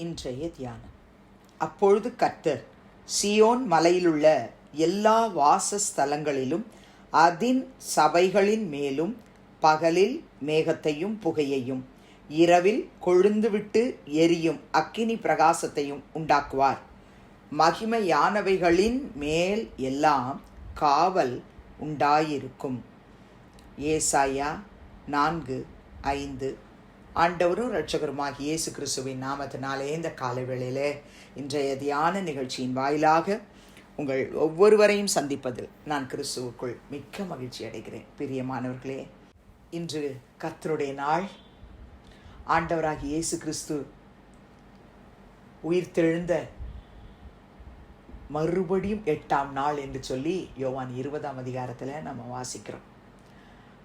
இன்றைய தியானம். அப்பொழுது கர்த்தர் சீயோன் மலையிலுள்ள எல்லா வாசஸ்தலங்களிலும் அதின் சபைகளின் மேலும் பகலில் மேகத்தையும் புகையையும் இரவில் கொழுந்துவிட்டு எரியும் அக்கினி பிரகாசத்தையும் உண்டாக்குவார். மகிமையானவைகளின் மேல் எல்லாம் காவல் உண்டாயிருக்கும். ஏசாயா 4:5. ஆண்டவரும் இரட்சகருமாகிய இயேசு கிறிஸ்துவின் நாமத்தினாலே இந்த காலவேளையிலே இன்றைய தியான நிகழ்ச்சியின் வாயிலாக உங்கள் ஒவ்வொருவரையும் சந்திப்பதில் நான் கிறிஸ்துவுக்குள் மிக்க மகிழ்ச்சி அடைகிறேன். பிரியமானவர்களே, இன்று கர்த்தருடைய நாள். ஆண்டவராகிய இயேசு கிறிஸ்து உயிர்த்தெழுந்த மறுபடியும் 8ஆம் நாள் என்று சொல்லி யோவான் 20ஆம் அதிகாரத்தில் நம்ம வாசிக்கிறோம்.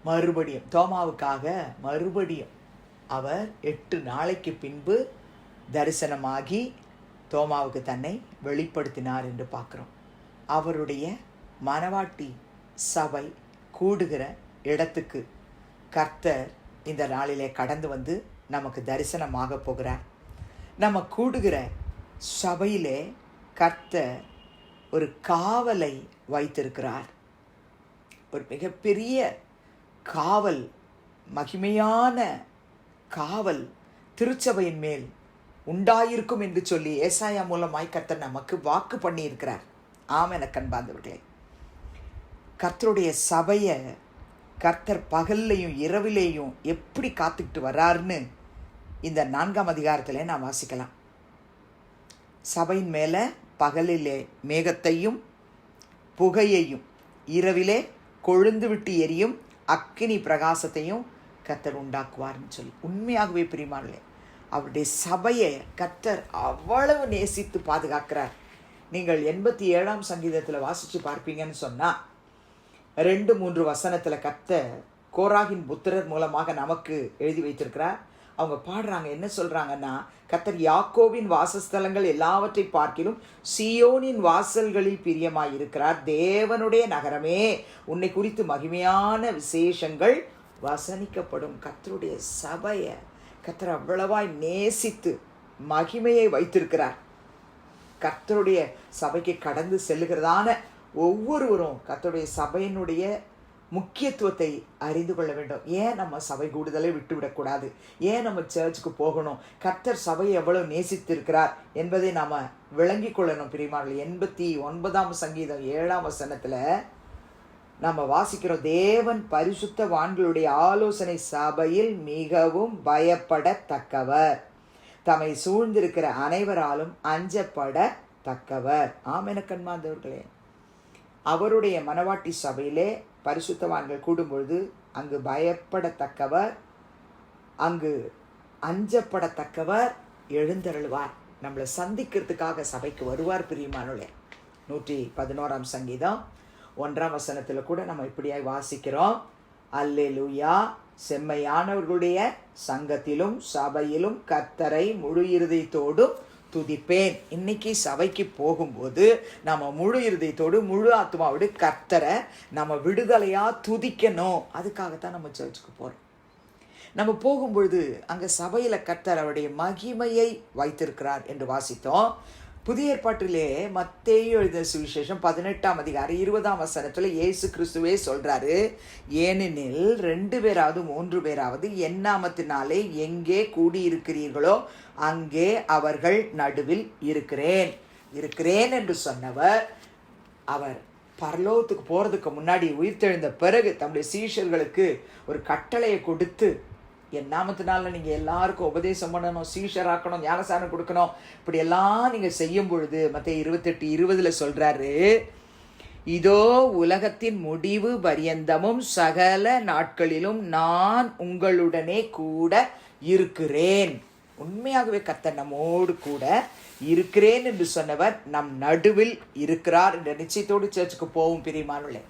மறுபடியும் தோமாவுக்காக மறுபடியும் அவர் 8 நாளைக்கு பின்பு தரிசனமாகி தோமாவுக்கு தன்னை வெளிப்படுத்தினார் என்று பார்க்குறோம். அவருடைய மணவாட்டி சபை கூடுகிற இடத்துக்கு கர்த்தர் இந்த நாளிலே கடந்து வந்து நமக்கு தரிசனமாக போகிறார். நம்ம கூடுகிற சபையிலே கர்த்தர் ஒரு காவலை வைத்திருக்கிறார். ஒரு மிகப்பெரிய காவல், மகிமையான காவல் திருச்சபையின் மேல் உண்டாயிருக்கும் என்று சொல்லி ஏசாயா மூலமாய் கர்த்தர் நமக்கு வாக்கு பண்ணி இருக்கிறார். ஆமென் அன்பார்ந்தவர்களே, கர்த்தருடைய சபையை கர்த்தர் பகல்லையும் இரவிலேயும் எப்படி காத்துக்கிட்டு வர்றாருன்னு இந்த 4ஆம் அதிகாரத்தில் நாம் வாசிக்கலாம். சபையின் மேலே பகலிலே மேகத்தையும் புகையையும் இரவிலே கொழுந்து விட்டு எரியும் அக்கினி பிரகாசத்தையும் கர்த்தர் உண்டாக்குவார்னு சொல்லி, உண்மையாகவே பிரியமானே அவருடைய சபையை கர்த்தர் அவ்வளவு நேசித்து பாதுகாக்கிறார். நீங்கள் 87ஆம் சங்கீதத்தில் வாசித்து பார்ப்பீங்கன்னு சொன்னால் 2-3 வசனத்தில் கர்த்தர் கோராகின் புத்திரர் மூலமாக நமக்கு எழுதி வைத்திருக்கிறார். அவங்க பாடுறாங்க, என்ன சொல்கிறாங்கன்னா, கர்த்தர் யாக்கோவின் வாசஸ்தலங்கள் எல்லாவற்றை பார்க்கிலும் சீயோனின் வாசல்களில் பிரியமாயிருக்கிறார். தேவனுடைய நகரமே, உன்னை குறித்து மகிமையான விசேஷங்கள் வசனிக்கப்படும். கர்த்தருடைய சபையை கர்த்தர் அவ்வளவாய் நேசித்து மகிமையை வைத்திருக்கிறார். கர்த்தருடைய சபைக்கு கடந்து செல்லுகிறதான ஒவ்வொருவரும் கர்த்தருடைய சபையினுடைய முக்கியத்துவத்தை அறிந்து கொள்ள வேண்டும். ஏன் நம்ம சபை கூடுதலை விட்டுவிடக்கூடாது? ஏன் நம்ம சர்ச்சுக்கு போகணும்? கர்த்தர் சபையை எவ்வளவு நேசித்திருக்கிறார் என்பதை நாம் விளங்கி கொள்ளணும். பிரியமானவர்களே, 89ஆம் சங்கீதம் 7ஆம் வசனத்தில் நம்ம வாசிக்கிறோம், தேவன் பரிசுத்தவான்களுடைய ஆலோசனை சபையில் மிகவும் பயப்படத்தக்கவர், தம்மை சூழ்ந்திருக்கிற அனைவராலும் அஞ்சப்படத்தக்கவர். ஆமென் அன்பார்ந்தவர்களே, அவருடைய மணவாட்டி சபையிலே பரிசுத்தவான்கள் கூடும்பொழுது அங்கு பயப்படத்தக்கவர், அங்கு அஞ்சப்படத்தக்கவர் எழுந்தருள்வார். நம்மளை சந்திக்கிறதுக்காக சபைக்கு வருவார். பிரியமானவர்களே, 111ஆம் சங்கீதம் 1ஆம் வசனத்தில் கூட நம்ம இப்படியாய் வாசிக்கிறோம், அல்லேலூயா, செம்மையானவர்களுடைய சங்கத்திலும் சபையிலும் கர்த்தரை முழு இருதயத்தோடும் துதிப்பேன். இன்னைக்கு சபைக்கு போகும்போது நம்ம முழு இருதயத்தோடு முழு ஆத்மாவோடு கர்த்தரை நம்ம விடுதலையாக துதிக்கணும். அதுக்காகத்தான் நம்ம சர்ச்சுக்கு போகிறோம். நம்ம போகும்பொழுது அங்கே சபையில் கர்த்தர் அவருடைய மகிமையை வைத்திருக்கிறார் என்று வாசித்தோம். புதிய ஏற்பாட்டிலே மத்தேயு எழுதின சுவிசேஷம் 18ஆம் அதிகாரம் 20ஆம் வசனத்தில் இயேசு கிறிஸ்துவே சொல்கிறாரு, ஏனெனில் 2 பேராவது 3 பேராவது என் நாமத்தினாலே எங்கே கூடியிருக்கிறீர்களோ அங்கே அவர்கள் நடுவில் இருக்கிறேன் என்று சொன்னவர், அவர் பரலோகத்துக்கு போகிறதுக்கு முன்னாடி உயிர்த்தெழுந்த பிறகு தம்முடைய சீஷர்களுக்கு ஒரு கட்டளையை கொடுத்து, என் நாமத்தினால நீங்கள் எல்லாருக்கும் உபதேசம் பண்ணணும், சீஷராக்கணும், ஞானசானம் கொடுக்கணும், இப்படியெல்லாம் நீங்கள் செய்யும் பொழுது மத்தேயு 28:20 சொல்கிறாரு, இதோ உலகத்தின் முடிவு பரியந்தமும் சகல நாட்களிலும் நான் உங்களுடனே கூட இருக்கிறேன். உண்மையாகவே கர்த்தர் நம்மோடு கூட இருக்கிறேன் என்று சொன்னவர் நம் நடுவில் இருக்கிறார் என்ற நிச்சயத்தோடு சர்ச்சுக்கு போகும். பிரியமானவர்களே,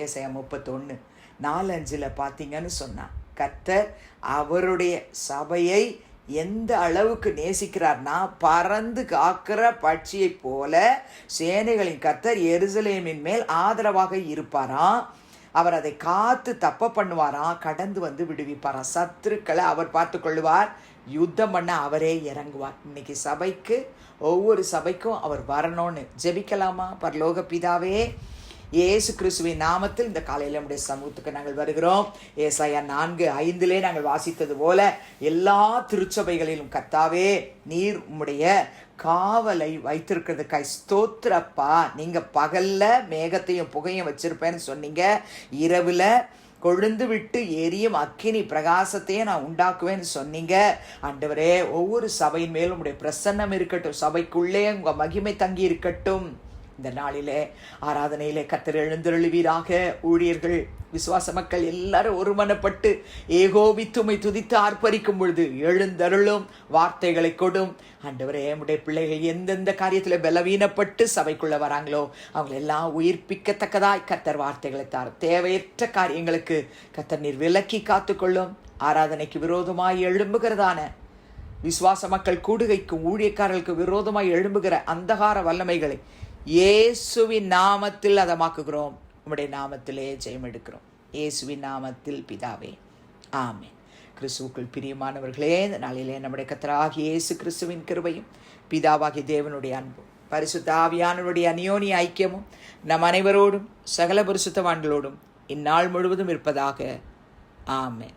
ஏசாயா 31:4-5 பார்த்தீங்கன்னு சொன்னான், கர்த்தர் அவருடைய சபையை எந்த அளவுக்கு நேசிக்கிறார்னா, பறந்து காக்கிற பட்சியை போல சேனைகளின் கர்த்தர் எருசலேமின் மேல் ஆதரவாக இருப்பாராம். அவர் அதை காத்து தப்ப பண்ணுவாராம், கடந்து வந்து விடுவிப்பாராம். சத்துருக்களை அவர் பார்த்து கொள்ளுவார், யுத்தம் பண்ண அவரே இறங்குவார். இன்னைக்கு சபைக்கு, ஒவ்வொரு சபைக்கும் அவர் வரணும்னு ஜெபிக்கலாமா? பரலோக பிதாவே, இயேசு கிறிஸ்துவின் நாமத்தில் இந்த காலையில் நம்முடைய சமூகத்துக்கு நாங்கள் வருகிறோம். ஏசாயா 4:5 நாங்கள் வாசித்தது போல எல்லா திருச்சபைகளிலும் கர்த்தாவே நீர் உம்முடைய காவலை வைத்திருக்கிறதுக்காய் ஸ்தோத்திரப்பா. நீங்க பகல்ல மேகத்தையும் புகையும் வச்சிருப்பேன்னு சொன்னீங்க, இரவுல கொழுந்து விட்டு எரியும் அக்கினி பிரகாசத்தையே நான் உண்டாக்குவேன்னு சொன்னீங்க. ஆண்டவரே, ஒவ்வொரு சபையின் மேலும் உடைய பிரசன்னம் இருக்கட்டும், சபைக்குள்ளே உங்க மகிமை தங்கி இருக்கட்டும். இந்த நாளிலே ஆராதனையிலே கர்த்தர் எழுந்தருளுவீராக. ஊழியர்கள், விசுவாச மக்கள் எல்லாரும் ஒருமனப்பட்டு ஏகோபித்துமை துதித்து ஆர்ப்பரிக்கும் பொழுது எழுந்தருளும், வார்த்தைகளை கொடும். ஆண்டவரே, உம்முடைய பிள்ளைகள் எந்தெந்த காரியத்தில் பலவீனப்பட்டு சபைக்குள்ள வராங்களோ அவங்களை எல்லாம் உயிர்ப்பிக்கத்தக்கதாய் கர்த்தர் வார்த்தைகளை தார். தேவையற்ற காரியங்களுக்கு கர்த்தர் நீர் விலக்கி காத்துக்கொள்ளும். ஆராதனைக்கு விரோதமாய் எழும்புகிறதான விசுவாச மக்கள் கூடுகைக்கும் ஊழியக்காரர்களுக்கு விரோதமாய் எழும்புகிற அந்தகார வல்லமைகளை இயேசுவின் நாமத்தில் அதமாக்குகிறோம். உம்முடைய நாமத்திலே ஜெயம் எடுக்கிறோம். இயேசுவின் நாமத்தில் பிதாவே, ஆமென். கிறிஸ்துவுக்குள் பிரியமானவர்களே, இந்த நாளிலே நம்முடைய கர்த்தராகிய இயேசு கிறிஸ்துவின் கிருபையும் பிதாவாகிய தேவனுடைய அன்பும் பரிசுத்த ஆவியானவருடைய அந்யோன்ய ஐக்கியமும் நம் அனைவரோடும் சகல பரிசுத்தவான்களோடும் இந்நாள் முழுவதும் இருப்பதாக. ஆமென்.